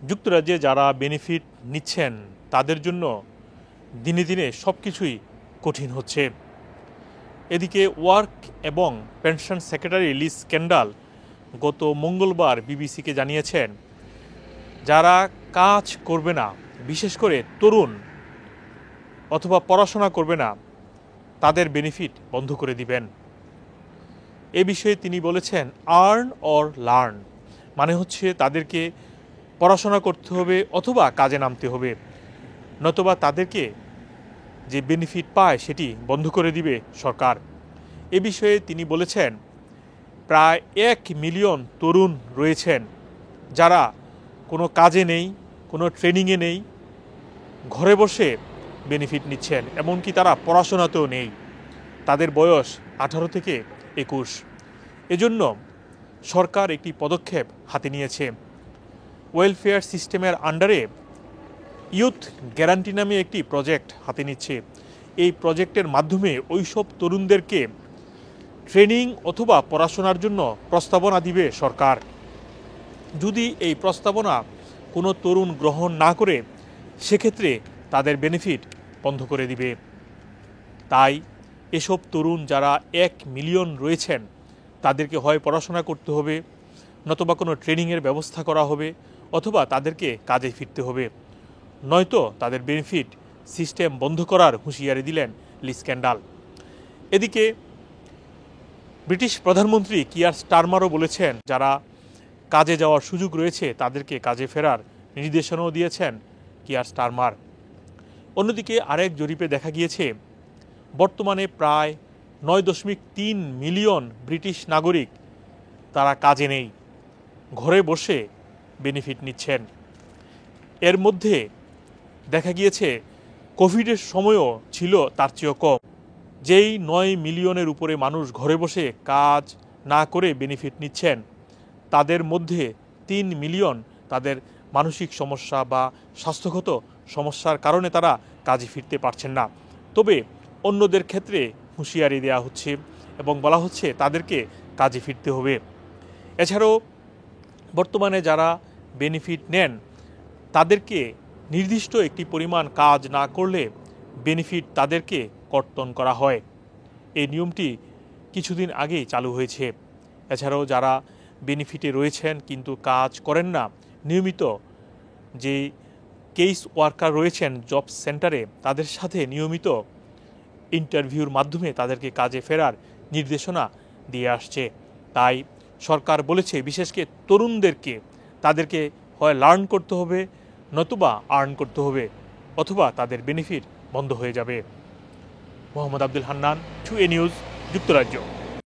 যুক্তরাজ্যে যারা বেনিফিট নিচ্ছেন তাদের জন্য দিনে দিনে সব কিছুই কঠিন হচ্ছে। এদিকে ওয়ার্ক এবং পেনশন সেক্রেটারি লিজ কেন্ডাল গত মঙ্গলবার বিবিসিকে জানিয়েছেন, যারা কাজ করবে না, বিশেষ করে তরুণ অথবা পড়াশোনা করবে না, তাদের বেনিফিট বন্ধ করে দিবেন। এ বিষয়ে তিনি বলেছেন, আর্ন অর লার্ন, মানে হচ্ছে তাদেরকে পড়াশোনা করতে হবে অথবা কাজে নামতে হবে, নতুবা তাদেরকে যে বেনিফিট পায় সেটি বন্ধ করে দিবে সরকার। এ বিষয়ে তিনি বলেছেন, প্রায় 1 মিলিয়ন তরুণ রয়েছেন যারা কোনো কাজে নেই, কোনো ট্রেনিংয়ে নেই, ঘরে বসে বেনিফিট নিচ্ছেন, এমনকি তারা পড়াশোনাতেও নেই। তাদের বয়স 18 থেকে 21। এজন্য সরকার একটি পদক্ষেপ হাতে নিয়েছে। ওয়েলফেয়ার সিস্টেমের আন্ডারে ইউথ গ্যারান্টি নামে একটি প্রজেক্ট হাতে নিচ্ছে। এই প্রজেক্টের মাধ্যমে ওইসব তরুণদেরকে ট্রেনিং অথবা পড়াশোনার জন্য প্রস্তাবনা দিবে সরকার। যদি এই প্রস্তাবনা কোনো তরুণ গ্রহণ না করে, সেক্ষেত্রে তাদের বেনিফিট বন্ধ করে দিবে। তাই এসব তরুণ যারা 1 মিলিয়ন রয়েছেন, তাদেরকে হয় পড়াশোনা করতে হবে, নতুবা কোনো ট্রেনিংয়ের ব্যবস্থা করা হবে, অথবা তাদেরকে কাজে ফিরতে হবে, নয়তো তাদের বেনিফিট সিস্টেম বন্ধ করার হুঁশিয়ারি দিলেন লিজ কেন্ডাল। এদিকে ব্রিটিশ প্রধানমন্ত্রী কিয়ার স্টারমারও বলেছেন, যারা কাজে যাওয়ার সুযোগ রয়েছে তাদেরকে কাজে ফেরার নির্দেশনাও দিয়েছেন কিয়ার স্টারমার। অন্যদিকে আরেক জরিপে দেখা গিয়েছে, বর্তমানে প্রায় 9.3 মিলিয়ন ব্রিটিশ নাগরিক তারা কাজে নেই, ঘরে বসে বেনিফিট নিচ্ছেন। এর মধ্যে দেখা গিয়েছে কোভিডের সময়ও ছিল তার চেয়েও কম। যেই 9 মিলিয়নের উপরে মানুষ ঘরে বসে কাজ না করে বেনিফিট নিচ্ছেন, তাদের মধ্যে 3 মিলিয়ন তাদের মানসিক সমস্যা বা স্বাস্থ্যগত সমস্যার কারণে তারা কাজে ফিরতে পারছেন না। তবে অন্যদের ক্ষেত্রে হুঁশিয়ারি দেওয়া হচ্ছে এবং বলা হচ্ছে তাদেরকে কাজে ফিরতে হবে। এছাড়াও বর্তমানে যারা বেনিফিট নেন, তাদেরকে নির্দিষ্ট একটি পরিমাণ কাজ না করলে বেনিফিট তাদেরকে কর্তন করা হয়। এই নিয়মটি কিছুদিন আগেই চালু হয়েছে। এছাড়াও যারা বেনিফিটে রয়েছেন কিন্তু কাজ করেন না, নিয়মিত যে কেস ওয়ার্কার রয়েছেন জব সেন্টারে, তাদের সাথে নিয়মিত ইন্টারভিউর মাধ্যমে তাদেরকে কাজে ফেরার নির্দেশনা দিয়ে আসছে। তাই সরকার বলেছে, বিশেষ করে তরুণদেরকে তাদেরকে হয় লার্ন করতে হবে, নতুবা আর্ন করতে হবে, অথবা তাদের বেনিফিট বন্ধ হয়ে যাবে। মোহাম্মদ আব্দুল হান্নান, 2A নিউজ, যুক্তরাজ্য।